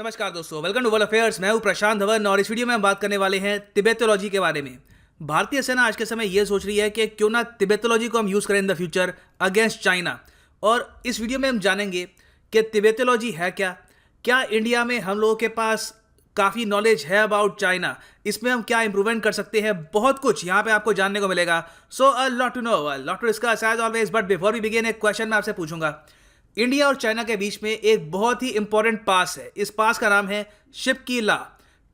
नमस्कार दोस्तों, welcome to world affairs. मैं हूं प्रशांत धवन और इस वीडियो में हम बात करने वाले हैं तिब्बतोलॉजी के बारे में। भारतीय सेना आज के समय यह सोच रही है कि क्यों ना तिब्बतोलॉजी को हम यूज़ करें in the future against China. और इस वीडियो में हम जानेंगे कि तिब्बतोलॉजी है क्या इंडिया में हम लोगों के पास काफ़ी नॉलेज है अबाउट चाइना, इसमें हम क्या इंप्रूवमेंट कर सकते हैं, बहुत कुछ यहाँ पे आपको जानने को मिलेगा। So a lot to know, a lot to discuss as always. But before we begin, एक क्वेश्चन मैं आपसे पूछूंगा। इंडिया और चाइना के बीच में एक बहुत ही इंपॉर्टेंट पास है। इस पास का नाम है शिप की ला।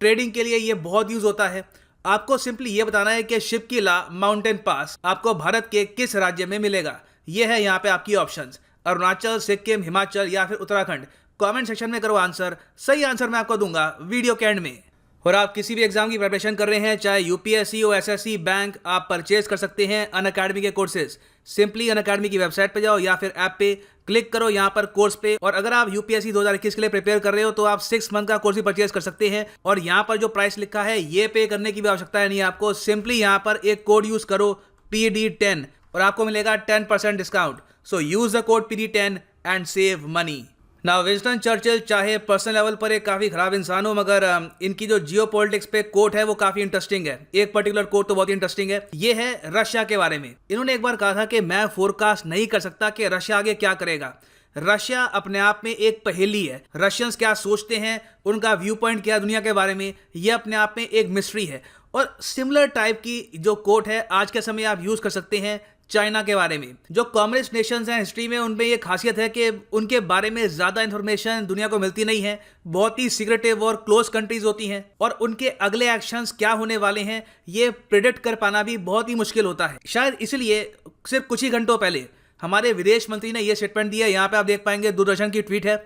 ट्रेडिंग के लिए ये बहुत यूज होता है। आपको सिंपली ये बताना है कि शिप की ला माउंटेन पास आपको भारत के किस राज्य में मिलेगा। ये है यहाँ पे आपकी ऑप्शंस, अरुणाचल, सिक्किम, हिमाचल या फिर उत्तराखंड। कमेंट सेक्शन में करो आंसर। सही आंसर मैं आपको दूंगा वीडियो के एंड में। और आप किसी भी एग्जाम की प्रिपरेशन कर रहे हैं, चाहे यूपीएससी हो, एसएससी, बैंक, आप परचेज कर सकते हैं अनअकैडमी के कोर्सेज। सिंपली अनअकैडमी की वेबसाइट पे जाओ या फिर ऐप पे क्लिक करो यहाँ पर कोर्स पे। और अगर आप यूपीएससी 2021 के लिए प्रिपेयर कर रहे हो तो आप 6 मंथ का कोर्स भी परचेज कर सकते हैं। और यहाँ पर जो प्राइस लिखा है ये पे करने की भी आवश्यकता है नहीं आपको। सिंपली यहाँ पर एक कोड यूज करो PD10 और आपको मिलेगा 10% discount. So use the code PD10 and save money. ना विंस्टन चर्चिल चाहे पर्सनल लेवल पर एक काफ़ी खराब इंसान हो, मगर इनकी जो जियो पॉलिटिक्स पे कोट है वो काफ़ी इंटरेस्टिंग है। एक पर्टिकुलर कोट तो बहुत ही इंटरेस्टिंग है। ये है रशिया के बारे में। इन्होंने एक बार कहा था कि मैं फोरकास्ट नहीं कर सकता कि रशिया आगे क्या करेगा। रशिया अपने आप में एक पहेली है। रशियंस क्या सोचते हैं, उनका व्यू पॉइंट क्या है दुनिया के बारे में, ये अपने आप में एक मिस्ट्री है। और सिमिलर टाइप की जो कोट है आज के समय आप यूज कर सकते हैं चाइना के बारे में। जो कम्युनिस्ट नेशंस हैं हिस्ट्री में, उनमें ये खासियत है कि उनके बारे में ज़्यादा इंफॉर्मेशन दुनिया को मिलती नहीं है। बहुत ही सीक्रेटिव और क्लोज कंट्रीज होती हैं और उनके अगले एक्शंस क्या होने वाले हैं ये प्रेडिक्ट कर पाना भी बहुत ही मुश्किल होता है। शायद इसलिए सिर्फ कुछ ही घंटों पहले हमारे विदेश मंत्री ने यह स्टेटमेंट दिया। यहाँ पे आप देख पाएंगे, दूरदर्शन की ट्वीट है।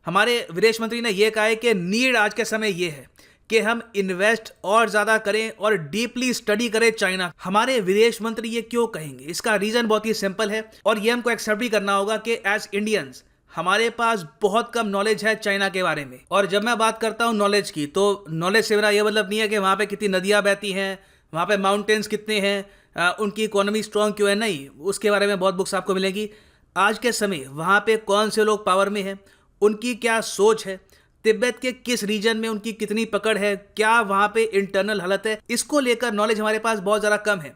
हमारे विदेश मंत्री ने यह कहा है कि नीड आज के समय ये है कि हम इन्वेस्ट और ज़्यादा करें और डीपली स्टडी करें चाइना। हमारे विदेश मंत्री ये क्यों कहेंगे, इसका रीज़न बहुत ही सिंपल है और ये हमको एक्सेप्ट भी करना होगा कि एज इंडियंस हमारे पास बहुत कम नॉलेज है चाइना के बारे में। और जब मैं बात करता हूँ नॉलेज की, तो नॉलेज से मेरा ये मतलब नहीं है कि वहाँ पे कितनी नदियाँ बहती हैं, वहाँ पे माउंटेन्स कितने हैं, उनकी इकोनॉमी स्ट्रॉन्ग क्यों है, नहीं। उसके बारे में बहुत बुक्स आपको मिलेंगी। आज के समय वहाँ पे कौन से लोग पावर में हैं, उनकी क्या सोच है, तिब्बत के किस रीजन में उनकी कितनी पकड़ है, क्या वहाँ पे इंटरनल हालत है, इसको लेकर नॉलेज हमारे पास बहुत ज़्यादा कम है।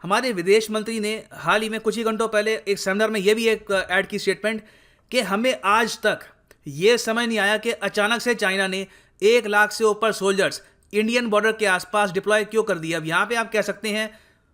हमारे विदेश मंत्री ने हाल ही में कुछ ही घंटों पहले एक सेमिनार में ये भी एक ऐड की स्टेटमेंट कि हमें आज तक ये समझ नहीं आया कि अचानक से चाइना ने 1 लाख से ऊपर सोल्जर्स इंडियन बॉर्डर के आसपास डिप्लॉय क्यों कर दिया। अब यहाँ पे आप कह सकते हैं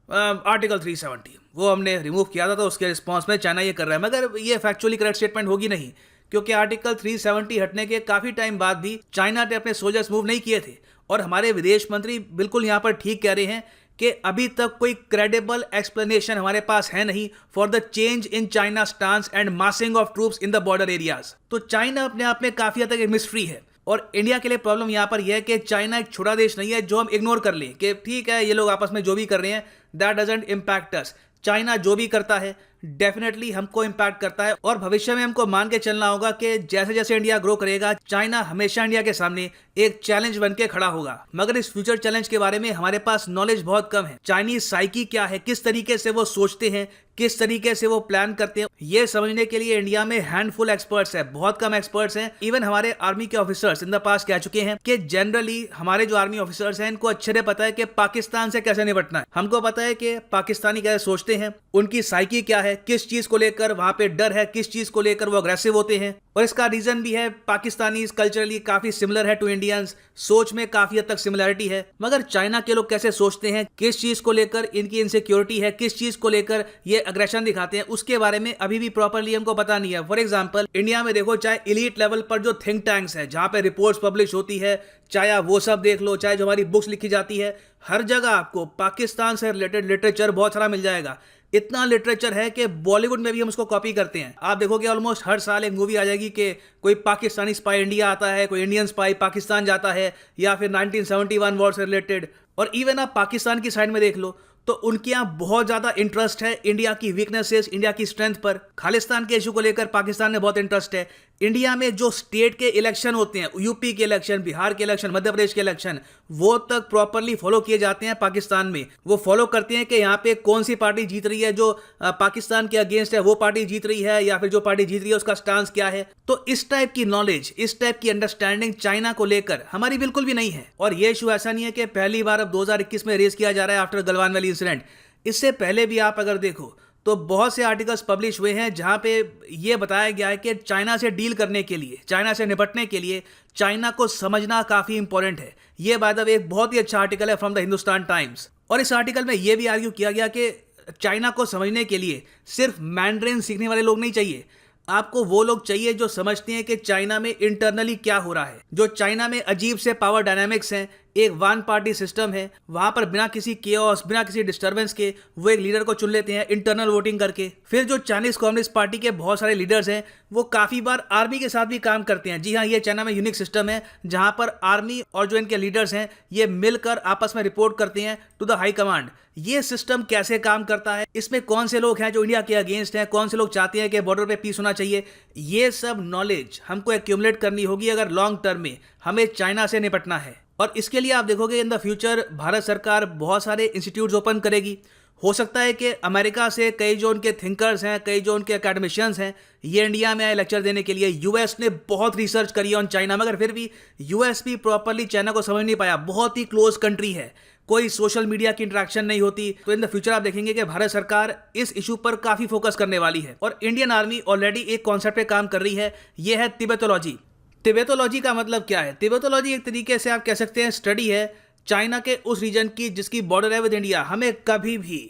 आर्टिकल 370 वो हमने रिमूव किया था तो उसके रिस्पॉन्स में चाइना ये कर रहा है, मगर ये फैक्चुअली करेक्ट स्टेटमेंट होगी नहीं, क्योंकि आर्टिकल 370 हटने के काफी टाइम बाद भी चाइना ने अपने सोल्जर्स मूव नहीं किए थे। और हमारे विदेश मंत्री बिल्कुल यहाँ पर ठीक कह रहे हैं कि अभी तक कोई क्रेडिबल एक्सप्लेनेशन हमारे पास है नहीं for the change in China stance and मासिंग of troops in the border areas. तो चाइना अपने आप में काफी हद तक एक मिस्ट्री है। और इंडिया के लिए प्रॉब्लम यहाँ पर यह है कि चाइना एक छोटा देश नहीं है जो हम इग्नोर कर लें कि ठीक है ये लोग आपस में जो भी कर रहे हैं that doesn't impact us. China जो भी करता है डेफिनेटली हमको इम्पैक्ट करता है और भविष्य में हमको मान के चलना होगा कि जैसे जैसे इंडिया ग्रो करेगा चाइना हमेशा इंडिया के सामने एक चैलेंज बन के खड़ा होगा। मगर इस फ्यूचर चैलेंज के बारे में हमारे पास नॉलेज बहुत कम है। चाइनीज साइकी क्या है, किस तरीके से वो सोचते हैं, किस तरीके से वो प्लान करते हैं, ये समझने के लिए इंडिया में हैंडफुल एक्सपर्ट्स है, बहुत कम एक्सपर्ट्स हैं। इवन हमारे आर्मी के ऑफिसर्स इन द पास्ट कह चुके हैं कि जनरली हमारे जो आर्मी ऑफिसर्स हैं इनको अच्छे से पता है कि पाकिस्तान से कैसे निपटना है। हमको पता है कि पाकिस्तानी कैसे सोचते हैं, उनकी साइकी क्या है, किस चीज को लेकर वहां पे डर है, किस चीज को लेकर वो अग्रेसिव होते हैं। और इसका रीजन भी है पाकिस्तानी कल्चरली काफी सिमिलर है टू इंडियंस, सोच में काफी हद तक सिमिलरिटी है। मगर चाइना के लोग कैसे सोचते हैं, किस चीज को लेकर इनकी इनसिक्योरिटी है, किस चीज को लेकर ये अग्रेशन दिखाते हैं, उसके बारे में अभी भी प्रॉपरली हमको पता नहीं है। फॉर एग्जाम्पल इंडिया में देखो, चाहे एलीट लेवल पर जो थिंक टैंक्स है जहां पे रिपोर्ट्स पब्लिश होती है, चाहे आप वो सब देख लो, चाहे जो हमारी बुक्स लिखी जाती है, हर जगह आपको पाकिस्तान से रिलेटेड लिटरेचर बहुत सारा मिल जाएगा। इतना लिटरेचर है कि बॉलीवुड में भी हम उसको कॉपी करते हैं। आप देखोगे ऑलमोस्ट हर साल एक मूवी आ जाएगी कि कोई पाकिस्तानी स्पाई इंडिया आता है, कोई इंडियन स्पाई पाकिस्तान जाता है, या फिर 1971 वॉर से रिलेटेड। और इवन आप पाकिस्तान की साइड में देख लो तो उनके यहाँ बहुत ज़्यादा इंटरेस्ट है इंडिया की वीकनेसेस, इंडिया की स्ट्रेंथ पर। खालिस्तान के इशू को लेकर पाकिस्तान में बहुत इंटरेस्ट है, इंडिया में जो स्टेट के इलेक्शन होते हैं, यूपी के इलेक्शन, बिहार के इलेक्शन, मध्य प्रदेश के इलेक्शन, वो तक प्रॉपरली फॉलो किए जाते हैं पाकिस्तान में। वो फॉलो करते हैं कि यहाँ पे कौन सी पार्टी जीत रही है, जो पाकिस्तान के अगेंस्ट है वो पार्टी जीत रही है, या फिर जो पार्टी जीत रही है उसका स्टांस क्या है। तो इस टाइप की नॉलेज, इस टाइप की अंडरस्टैंडिंग चाइना को लेकर हमारी बिल्कुल भी नहीं है। और ये इशू ऐसा नहीं है कि पहली बार अब 2021 में रेज किया जा रहा है आफ्टर गलवान वैली इंसिडेंट। इससे पहले भी आप अगर देखो तो बहुत से आर्टिकल्स पब्लिश हुए हैं जहां पे ये बताया गया है कि चाइना से डील करने के लिए, चाइना से निपटने के लिए चाइना को समझना काफ़ी इंपॉर्टेंट है। ये बाय द वे एक बहुत ही अच्छा आर्टिकल है फ्रॉम द हिंदुस्तान टाइम्स। और इस आर्टिकल में ये भी आर्ग्यू किया गया कि चाइना को समझने के लिए सिर्फ मैंड्रिन सीखने वाले लोग नहीं चाहिए, आपको वो लोग चाहिए जो समझते हैं कि चाइना में इंटरनली क्या हो रहा है, जो चाइना में अजीब से पावर डायनामिक्स हैं, एक वन पार्टी सिस्टम है, वहां पर बिना किसी केओस, बिना किसी डिस्टर्बेंस के वो एक लीडर को चुन लेते हैं इंटरनल वोटिंग करके। फिर जो चाइनीज कम्युनिस्ट पार्टी के बहुत सारे लीडर्स हैं वो काफी बार आर्मी के साथ भी काम करते हैं। जी हाँ, ये चाइना में यूनिक सिस्टम है जहां पर आर्मी और जो इनके लीडर्स हैं ये मिलकर आपस में रिपोर्ट करते हैं टू द हाई कमांड। ये सिस्टम कैसे काम करता है, इसमें कौन से लोग हैं जो इंडिया के अगेंस्ट हैं, कौन से लोग चाहते हैं कि बॉर्डर पे पीस होना चाहिए, ये सब नॉलेज हमको एक्यूमुलेट करनी होगी अगर लॉन्ग टर्म में हमें चाइना से निपटना है। और इसके लिए आप देखोगे इन द फ्यूचर भारत सरकार बहुत सारे इंस्टीट्यूट्स ओपन करेगी। हो सकता है कि अमेरिका से कई जो उनके थिंकर्स हैं, कई जो उनके एकेडमिशियंस हैं, ये इंडिया में आए लेक्चर देने के लिए। यूएस ने बहुत रिसर्च करी है ऑन चाइना, मगर फिर भी यूएस भी प्रॉपरली चाइना को समझ नहीं पाया। बहुत ही क्लोज कंट्री है, कोई सोशल मीडिया की इंटरेक्शन नहीं होती। तो इन द फ्यूचर आप देखेंगे कि भारत सरकार इस इशू पर काफी फोकस करने वाली है। और इंडियन आर्मी ऑलरेडी एक कॉन्सेप्ट पे काम कर रही है, ये है तिब्बतोलॉजी। तिब्बतोलॉजी का मतलब क्या है? तिब्बतोलॉजी एक तरीके से आप कह सकते हैं स्टडी है चाइना के उस रीजन की जिसकी बॉर्डर है विद इंडिया। हमें कभी भी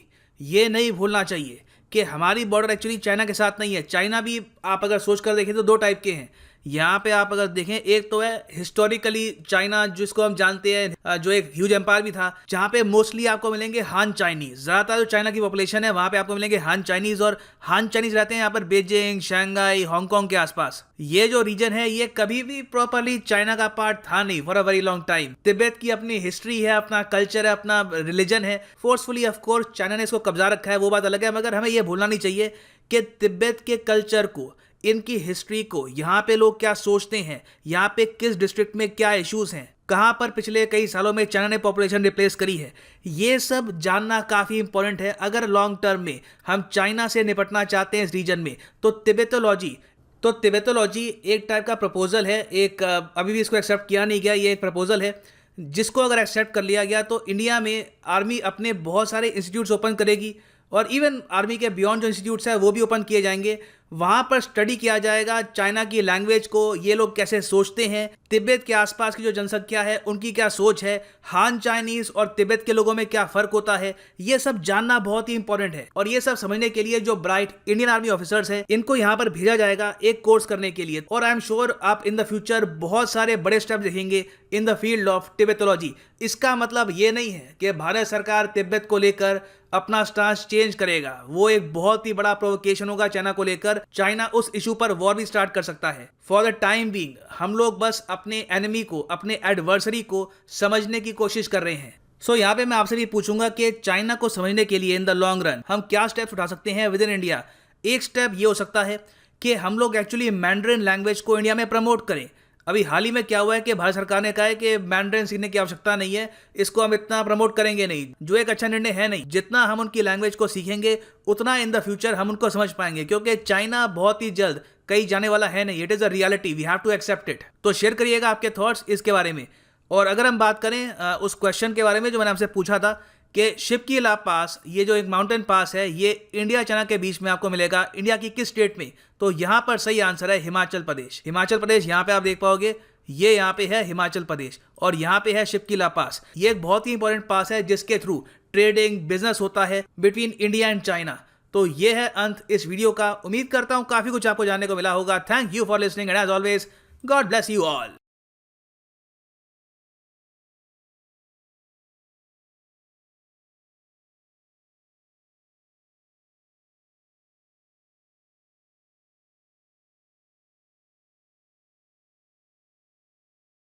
ये नहीं भूलना चाहिए कि हमारी बॉर्डर एक्चुअली चाइना के साथ नहीं है। चाइना भी आप अगर सोच कर देखें तो दो टाइप के हैं। यहाँ पे आप अगर देखें, एक तो है हिस्टोरिकली चाइना जिसको हम जानते हैं, जो एक ह्यूज एम्पायर भी था, जहाँ पे मोस्टली आपको मिलेंगे हान चाइनीज। ज़्यादातर जो चाइना की पॉपुलेशन है वहाँ पे आपको मिलेंगे हान चाइनीज, और हान चाइनीज रहते हैं यहाँ पर बीजिंग, शंघाई, हांगकांग के आसपास। ये जो रीजन है ये कभी भी प्रॉपरली चाइना का पार्ट था नहीं for a very long time. Tibet की अपनी हिस्ट्री है, अपना कल्चर है, अपना रिलीजन है। फोर्सफुली ऑफ कोर्स चाइना ने इसको कब्जा रखा है, वो बात अलग है, मगर हमें ये भूलना नहीं चाहिए कि तिब्बत के कल्चर को, इनकी हिस्ट्री को, यहाँ पे लोग क्या सोचते हैं, यहाँ पे किस डिस्ट्रिक्ट में क्या इश्यूज हैं, कहाँ पर पिछले कई सालों में चाइना ने पॉपुलेशन रिप्लेस करी है, ये सब जानना काफ़ी इंपॉर्टेंट है। अगर लॉन्ग टर्म में हम चाइना से निपटना चाहते हैं इस रीजन में, तो तिब्बतोलॉजी एक टाइप का प्रपोजल है। एक अभी भी इसको एक्सेप्ट किया नहीं गया, ये एक प्रपोजल है जिसको अगर एक्सेप्ट कर लिया गया तो इंडिया में आर्मी अपने बहुत सारे इंस्टीट्यूट्स ओपन करेगी, और इवन आर्मी के बियॉन्ड जो इंस्टीट्यूट्स हैं वो भी ओपन किए जाएंगे। वहाँ पर स्टडी किया जाएगा चाइना की लैंग्वेज को, ये लोग कैसे सोचते हैं, तिब्बत के आसपास की जो जनसंख्या है उनकी क्या सोच है, हान चाइनीज और तिब्बत के लोगों में क्या फ़र्क होता है, ये सब जानना बहुत ही इंपॉर्टेंट है। और ये सब समझने के लिए जो ब्राइट इंडियन आर्मी ऑफिसर्स हैं इनको यहाँ पर भेजा जाएगा एक कोर्स करने के लिए। और आई एम श्योर आप इन द फ्यूचर बहुत सारे बड़े स्टेप देखेंगे इन द फील्ड ऑफ तिब्बतोलॉजी। इसका मतलब ये नहीं है कि भारत सरकार तिब्बत को लेकर अपना स्टांस चेंज करेगा, वो एक बहुत ही बड़ा प्रोवोकेशन होगा चाइना को लेकर। चाइना उस इशू पर वॉर भी स्टार्ट कर सकता है। फॉर द टाइम बीइंग हम लोग बस अपने एनिमी को, अपने एडवर्सरी को समझने की कोशिश कर रहे हैं। सो यहाँ पे मैं आपसे भी पूछूंगा कि चाइना को समझने के लिए इन द लॉन्ग रन हम क्या स्टेप्स उठा सकते हैं विद इन इंडिया। एक स्टेप ये हो सकता है कि हम लोग एक्चुअली मैंड्रिन लैंग्वेज को इंडिया में प्रमोट करें। अभी हाल ही में क्या हुआ है कि भारत सरकार ने कहा है कि मैंड्रिन सीखने की आवश्यकता नहीं है, इसको हम इतना प्रमोट करेंगे नहीं, जो एक अच्छा निर्णय है नहीं। जितना हम उनकी लैंग्वेज को सीखेंगे उतना इन द फ्यूचर हम उनको समझ पाएंगे, क्योंकि चाइना बहुत ही जल्द कहीं जाने वाला है नहीं। It is a reality, we have to accept it. तो शेयर करिएगा आपके थॉट्स इसके बारे में। और अगर हम बात करें उस क्वेश्चन के बारे में जो मैंने आपसे पूछा था कि शिपकी ला पास, ये जो एक माउंटेन पास है, ये इंडिया चाइना के बीच में आपको मिलेगा, इंडिया की किस स्टेट में? तो यहाँ पर सही आंसर है हिमाचल प्रदेश। हिमाचल प्रदेश यहाँ पे आप देख पाओगे, ये यहाँ पे है हिमाचल प्रदेश, और यहाँ पे है शिपकी ला पास। ये एक बहुत ही इंपॉर्टेंट पास है जिसके थ्रू ट्रेडिंग, बिजनेस होता है बिटवीन इंडिया एंड चाइना। तो ये है अंत इस वीडियो का। उम्मीद करता हूँ काफी कुछ आपको जानने को मिला होगा। Thank you for listening and as always God bless you all.